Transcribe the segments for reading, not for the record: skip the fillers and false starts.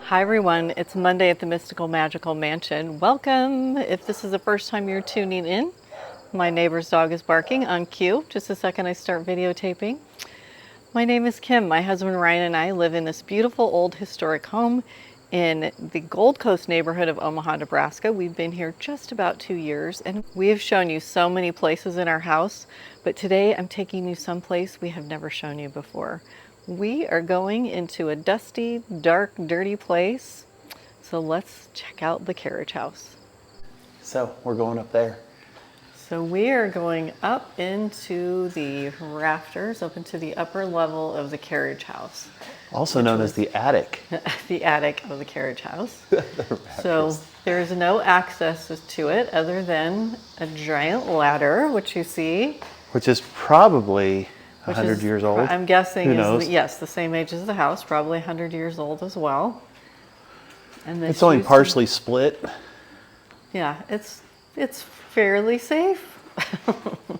Hi everyone, it's Monday at the Mystical Magical Mansion. Welcome! If this is the first time you're tuning in, my neighbor's dog is barking on cue. Just a second I start videotaping. My name is Kim. My husband Ryan and I live in this beautiful old historic home in the Gold Coast neighborhood of Omaha, Nebraska. We've been here just about 2 years and we have shown you so many places in our house, but today I'm taking you someplace we have never shown you before. We are going into a dusty, dark, dirty place. So let's check out the Carriage house. So we're going up there. So we are going up into the rafters, up into the upper level of the Carriage house. Also known as the attic. The attic of the Carriage house. So there's no access to it other than a giant ladder, which you see. Which is probably 100 years old. I'm guessing Who knows? Yes, the same age as the house, probably 100 years old as well. And it's only partially split. Yeah, it's fairly safe.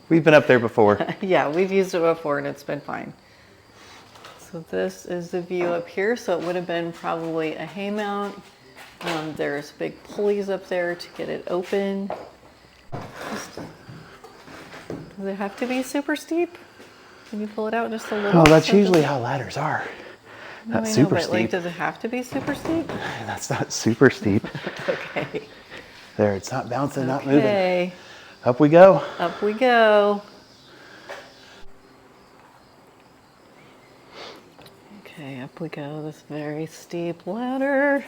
We've been up there before. Yeah, we've used it before and it's been fine. So this is the view up here. So it would have been probably a hay mount. There's big pulleys up there to get it open. Does it have to be super steep? Can you pull it out just a little? Oh, that's usually how ladders are. Not super steep. Like, does it have to be super steep? That's not super steep. Okay. There, it's not bouncing, not moving. Okay. Up we go. Up we go. Okay, up we go, this very steep ladder.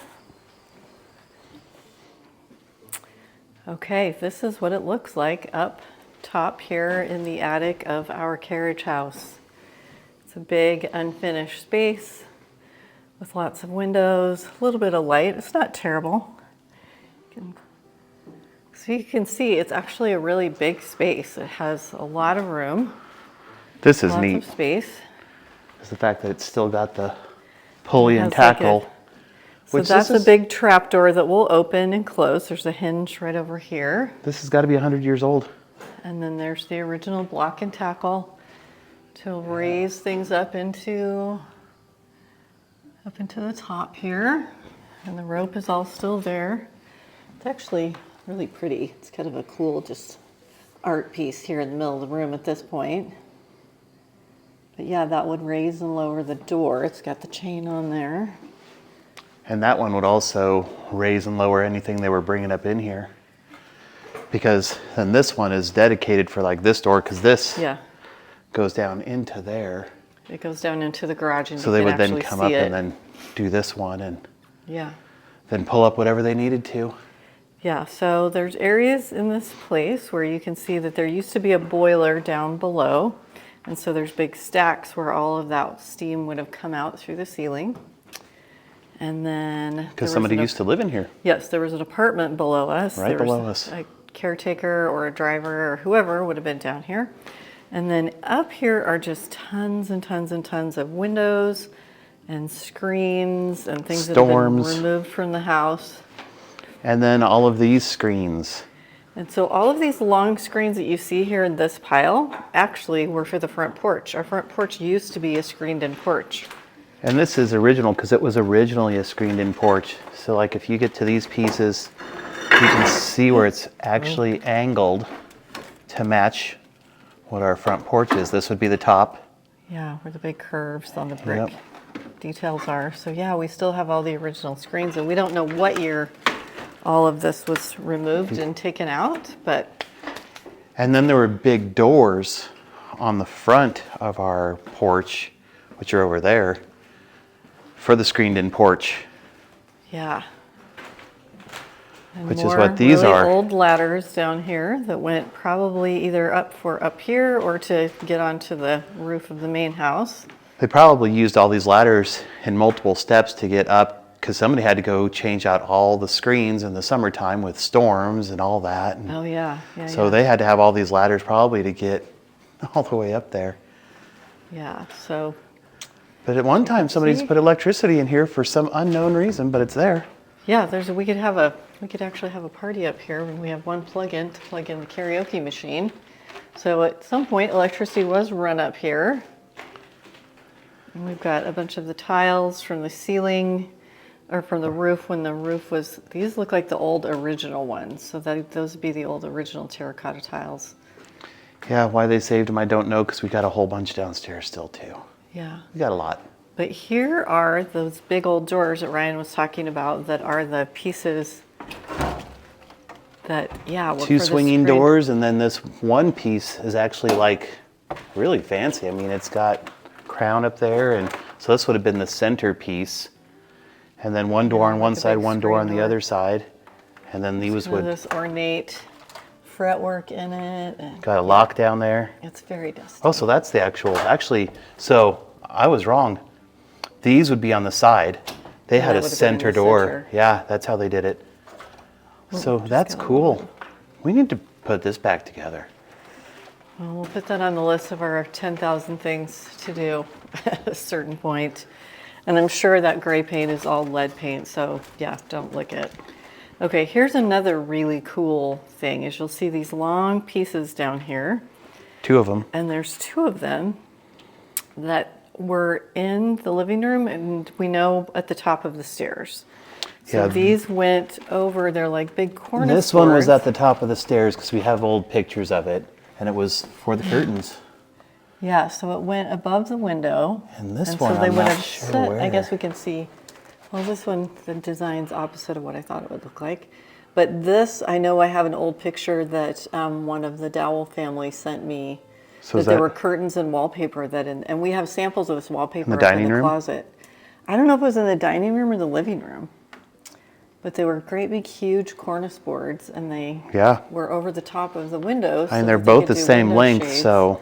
Okay, this is what it looks like up top here in the attic of our Carriage house. It's a big unfinished space with lots of windows, a little bit of light. It's not terrible. So you can see it's actually a really big space. It has a lot of room. This is neat. Lots of space. Is the fact that it's still got the pulley and tackle. So that's a big trap door that will open and close. There's a hinge right over here. This has got to be 100 years old. And then there's the original block and tackle to raise things up into the top here. And the rope is all still there. It's actually really pretty. It's kind of a cool just art piece here in the middle of the room at this point. But yeah, that would raise and lower the door. It's got the chain on there. And that one would also raise and lower anything they were bringing up in here. Because then this one is dedicated for like this door, because this goes down into there. It goes down into the garage and so they would then come up and then do this one and then pull up whatever they needed to. Yeah, so there's areas in this place where you can see that there used to be a boiler down below. And so there's big stacks where all of that steam would have come out through the ceiling. And then... Because somebody used to live in here. Yes, there was an apartment below us. Right below us. A caretaker or a driver or whoever would have been down here. And then up here are just tons and tons and tons of windows and screens and things that have been removed from the house. And then all of these screens. And so all of these long screens that you see here in this pile actually were for the front porch. Our front porch used to be a screened-in porch. And this is original because it was originally a screened-in porch. So like if you get to these pieces, you can see where it's actually angled to match what our front porch is. This would be the top. Yeah, where the big curves on the brick details are. So yeah, we still have all the original screens, and we don't know what year all of this was removed and taken out, but... And then there were big doors on the front of our porch, which are over there, for the screened-in porch. Yeah. And which is what these really are. Old ladders down here that went probably either up here or to get onto the roof of the main house. They probably used all these ladders in multiple steps to get up, because somebody had to go change out all the screens in the summertime with storms and all that. And oh yeah, so they had to have all these ladders probably to get all the way up there. Yeah, so. But at one time somebody's put electricity in here for some unknown reason, but it's there. Yeah, we could actually have a party up here when we have one plug-in to plug in the karaoke machine. So at some point electricity was run up here. And we've got a bunch of the tiles from the ceiling or from the roof when the roof was, these look like the old original ones. So those would be the old original terracotta tiles. Yeah, why they saved them, I don't know, because we got a whole bunch downstairs still too. Yeah. We got a lot. But here are those big old doors that Ryan was talking about that are the pieces that, yeah. Were Two for the swinging screen. doors, and then this one piece is actually like really fancy. I mean, it's got crown up there, and so this would have been the center piece. And then one door on one like a side, big one door on screen the door. other side. And then these would, This ornate fretwork in it. And got a lock down there. it's very dusty. Oh, so that's the actually, so I was wrong. These would be on the side. They had that a would have been in center the door. center. Yeah, that's how they did it. So that's got a cool. We need to put this back together. Well, we'll put that on the list of our 10,000 things to do at a certain point. And I'm sure that gray paint is all lead paint, so yeah, don't lick it. Okay, here's another really cool thing is you'll see these long pieces down here. Two of them. And there's two of them that were in the living room, and we know at the top of the stairs. So Yeah. these went over, they're like big cornice This one was boards. at the top of the stairs because we have old pictures of it, and it was for the curtains. Yeah, so it went above the window. And this so one, they I'm would not have sure set, I where. guess we can see, well, this one, the design's opposite of what I thought it would look like. But this, I know I have an old picture that one of the Dowell family sent me. So is that there that- were curtains and wallpaper and we have samples of this wallpaper In the up dining in the room? closet. I don't know if it was in the dining room or the living room. But they were great big huge cornice boards, and they Yeah. were over the top of the windows. And so they're that they both could the do same window length, shades. so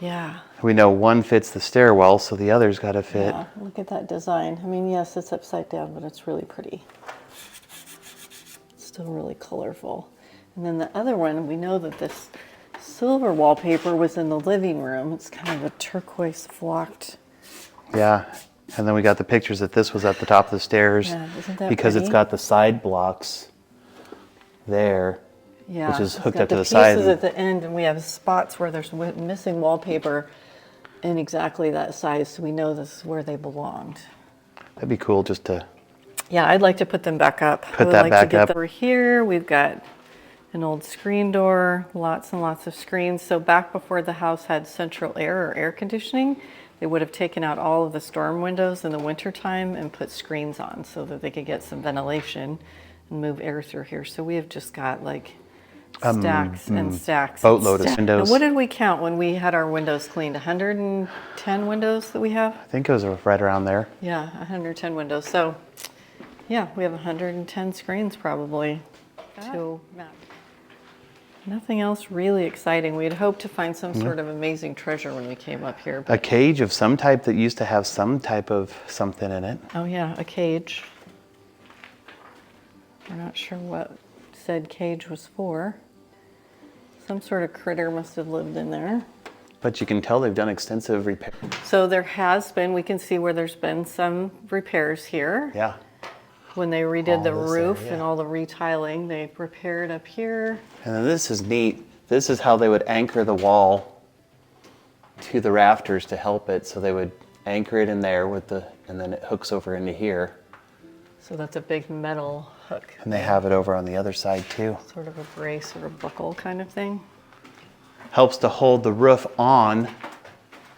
Yeah. we know one fits the stairwell, so the other's got to fit. Yeah, look at that design. I mean, yes, it's upside down, but it's really pretty. Still really colorful. And then the other one, we know that this silver wallpaper was in the living room. It's kind of a turquoise flocked. Yeah. And then we got the pictures that this was at the top of the stairs Yeah, isn't that because it's pretty? got the side blocks there. Yeah, Which is it's hooked got up to the pieces side. at the end, and we have spots where there's missing wallpaper in exactly that size, so we know this is where they belonged. That'd be cool just to. Yeah, I'd like to put them back up. I Put would that like back to get up. them over here. We've got an old screen door, lots and lots of screens. So back before the house had central air or air conditioning, they would have taken out all of the storm windows in the wintertime and put screens on so that they could get some ventilation and move air through here. So we have just got like stacks and stacks. and boatload of stacks. windows. And what did we count when we had our windows cleaned? 110 windows that we have? I think it was right around there. Yeah, 110 windows. So, yeah, we have 110 screens probably to match. Nothing else really exciting. We had hoped to find some sort of amazing treasure when we came up here. A cage of some type that used to have some type of something in it. Oh yeah, a cage. We're not sure what said cage was for. Some sort of critter must have lived in there. But you can tell they've done extensive repair. So there has been, we can see where there's been some repairs here. Yeah. When they redid All the this roof area. and all the retiling, they repaired up here. And then this is neat. This is how they would anchor the wall to the rafters to help it. So they would anchor it in there with and then it hooks over into here. So that's a big metal hook. And they have it over on the other side too. Sort of a brace or a buckle kind of thing. Helps to hold the roof on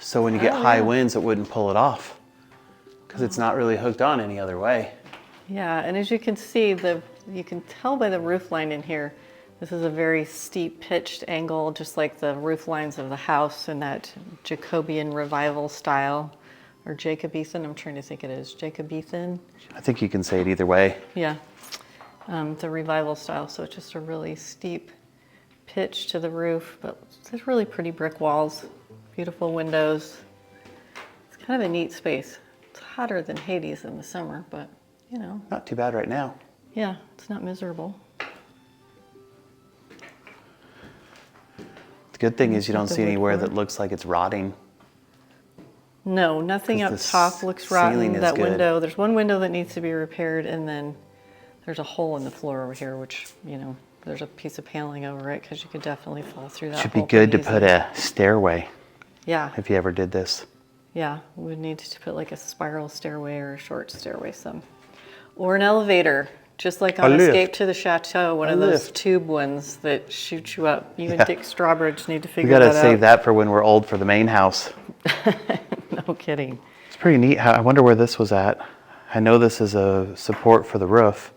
so when you get Oh, high yeah. winds it wouldn't pull it off. Because it's not really hooked on any other way. Yeah, and as you can see, you can tell by the roof line in here, this is a very steep pitched angle, just like the roof lines of the house in that Jacobean revival style, or Jacobean, I'm trying to think it is, Jacobean, I think you can say it either way. yeah, the revival style, so it's just a really steep pitch to the roof, but there's really pretty brick walls, beautiful windows. It's kind of a neat space. It's hotter than Hades in the summer, but you know, Not too bad right now. yeah, it's not miserable. The good thing is you don't the see wood anywhere floor. that looks like it's rotting. No, nothing up 'Cause the top looks ceiling rotten. is That good. window, there's one window that needs to be repaired, and then there's a hole in the floor over here, which, you know, there's a piece of paneling over it because you could definitely fall through that. Should be hole good to pretty put easily. a stairway Yeah, if you ever did this. yeah, we would need to put like a spiral stairway or a short stairway, some. Or an elevator, just like A on lift. Escape to the Chateau, one A of those lift. tube ones that shoot you up. You and Yeah. Dick Strawbridge need to We figure gotta that save out. that for when we're old for the main house. No kidding. It's pretty neat. I wonder where this was at. I know this is a support for the roof.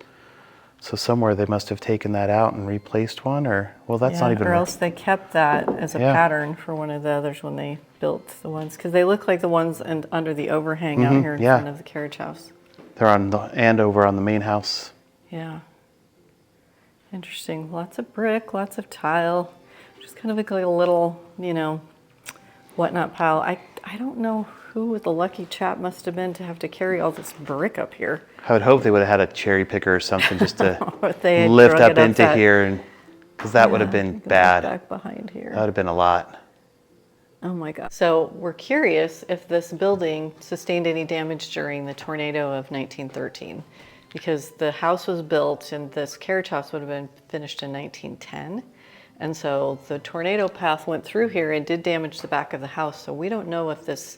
So somewhere they must have taken that out and replaced one, or, well, that's not even. Or else they kept that as a Yeah. pattern for one of the others when they built the ones, because they look like the ones under the overhang out here in yeah. front of the carriage house. They're on the, and over on the main house. Yeah. Interesting. Lots of brick, lots of tile. Just kind of like a little, whatnot pile. I don't know who the lucky chap must have been to have to carry all this brick up here. I would hope they would have had a cherry picker or something just to If they had lift drug up it into that- here, and because that would have Yeah, been you can look bad. back behind here. That would have been a lot. Oh my God. So we're curious if this building sustained any damage during the tornado of 1913, because the house was built and this carriage house would have been finished in 1910. And so the tornado path went through here and did damage the back of the house. So we don't know if this...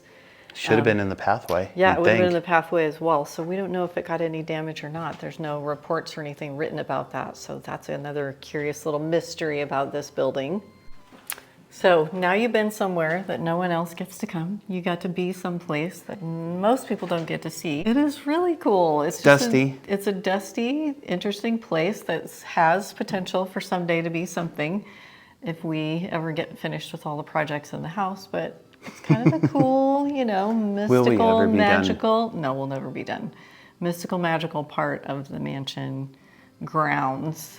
Should have been in the pathway. Yeah, you'd it would have been in think. the pathway as well. So we don't know if it got any damage or not. There's no reports or anything written about that. So that's another curious little mystery about this building. So now you've been somewhere that no one else gets to come. You got to be someplace that most people don't get to see. It is really cool. It's just Dusty. It's a dusty, interesting place that has potential for someday to be something if we ever get finished with all the projects in the house. But it's kind of a cool, mystical, ever be done? magical. No, we'll never be done. Mystical, magical part of the mansion grounds.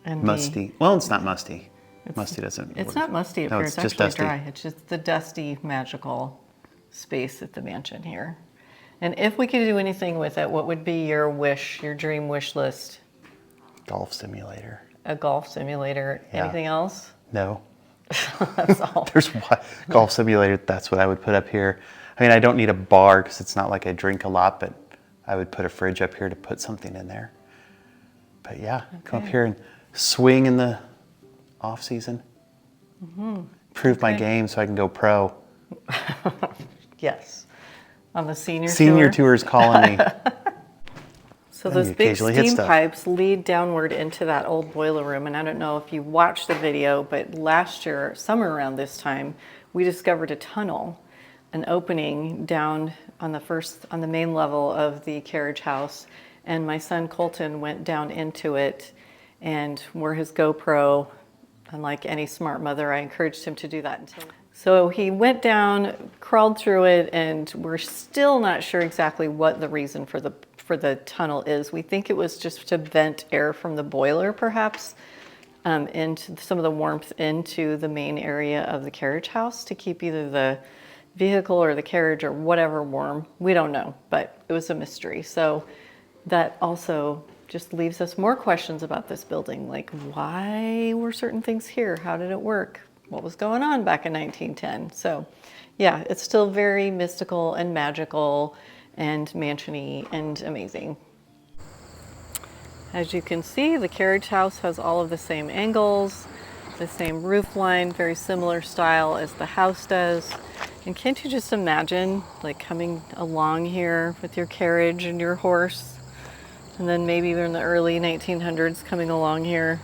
And Musty. Well, it's not musty. Musty doesn't It's work. not musty up No, here. it's It's just actually dusty. dry. It's just the dusty, magical space at the mansion here. And if we could do anything with it, what would be your wish, your dream wish list? Golf simulator. A golf simulator. Yeah. Anything else? No. That's all. There's one golf simulator. That's what I would put up here. I mean, I don't need a bar because it's not like I drink a lot, but I would put a fridge up here to put something in there. But yeah, come up here and swing in the off season. Prove my game so I can go pro. Yes. On the senior Senior tour. tour's calling me. So And those you big occasionally hit steam stuff. pipes lead downward into that old boiler room. And I don't know if you watched the video, but last year, summer around this time, we discovered a tunnel, an opening down on the main level of the carriage house. And my son Colton went down into it and wore his GoPro. And like any smart mother, I encouraged him to do that. So he went down, crawled through it, and we're still not sure exactly what the reason for the tunnel is. We think it was just to vent air from the boiler, perhaps, into some of the warmth into the main area of the carriage house to keep either the vehicle or the carriage or whatever warm. We don't know, but it was a mystery. So that also just leaves us more questions about this building, like why were certain things here? How did it work? What was going on back in 1910? So yeah, it's still very mystical and magical and mansion-y and amazing. As you can see, the carriage house has all of the same angles, the same roof line, very similar style as the house does. And can't you just imagine like coming along here with your carriage and your horse? And then maybe even in the early 1900s coming along here.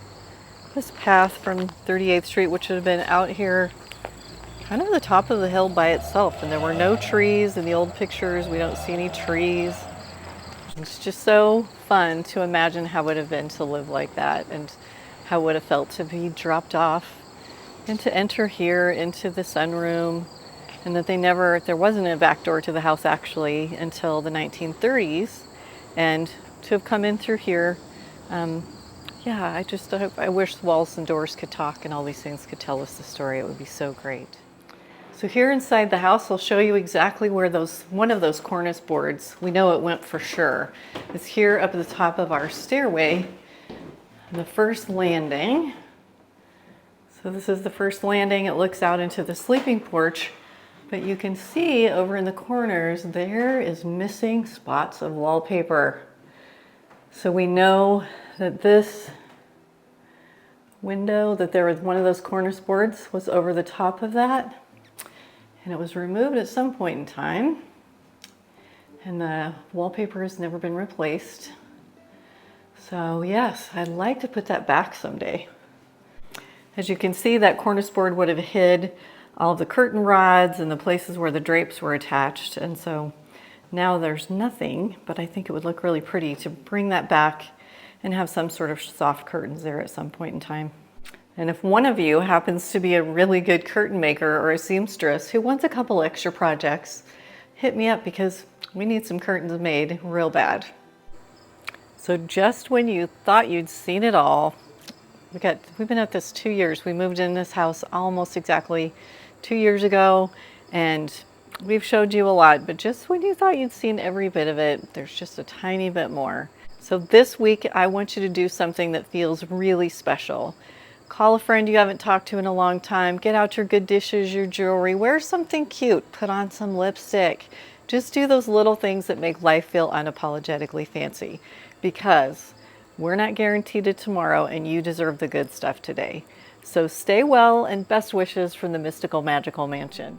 This path from 38th Street, which would have been out here kind of the top of the hill by itself. And there were no trees in the old pictures. We don't see any trees. It's just so fun to imagine how it would have been to live like that and how it would have felt to be dropped off and to enter here into the sunroom. And that there wasn't a back door to the house actually until the 1930s. And to have come in through here, yeah, I wish the walls and doors could talk and all these things could tell us the story. It would be so great. So here inside the house, I'll show you exactly where one of those cornice boards, we know it went for sure. It's here up at the top of our stairway, the first landing. So this is the first landing. It looks out into the sleeping porch, but you can see over in the corners, there is missing spots of wallpaper. So we know that this window, that there was one of those cornice boards was over the top of that. And it was removed at some point in time. And the wallpaper has never been replaced. So yes, I'd like to put that back someday. As you can see, that cornice board would have hid all of the curtain rods and the places where the drapes were attached. And so now there's nothing, but I think it would look really pretty to bring that back and have some sort of soft curtains there at some point in time. And if one of you happens to be a really good curtain maker or a seamstress who wants a couple extra projects, hit me up because we need some curtains made real bad. So just when you thought you'd seen it all, we've been at this 2 years. We moved in this house almost exactly 2 years ago, and we've showed you a lot, but just when you thought you'd seen every bit of it, there's just a tiny bit more. So this week, I want you to do something that feels really special. Call a friend you haven't talked to in a long time, get out your good dishes, your jewelry, wear something cute, put on some lipstick. Just do those little things that make life feel unapologetically fancy, because we're not guaranteed a tomorrow and you deserve the good stuff today. So stay well and best wishes from the Mystical Magical Mansion.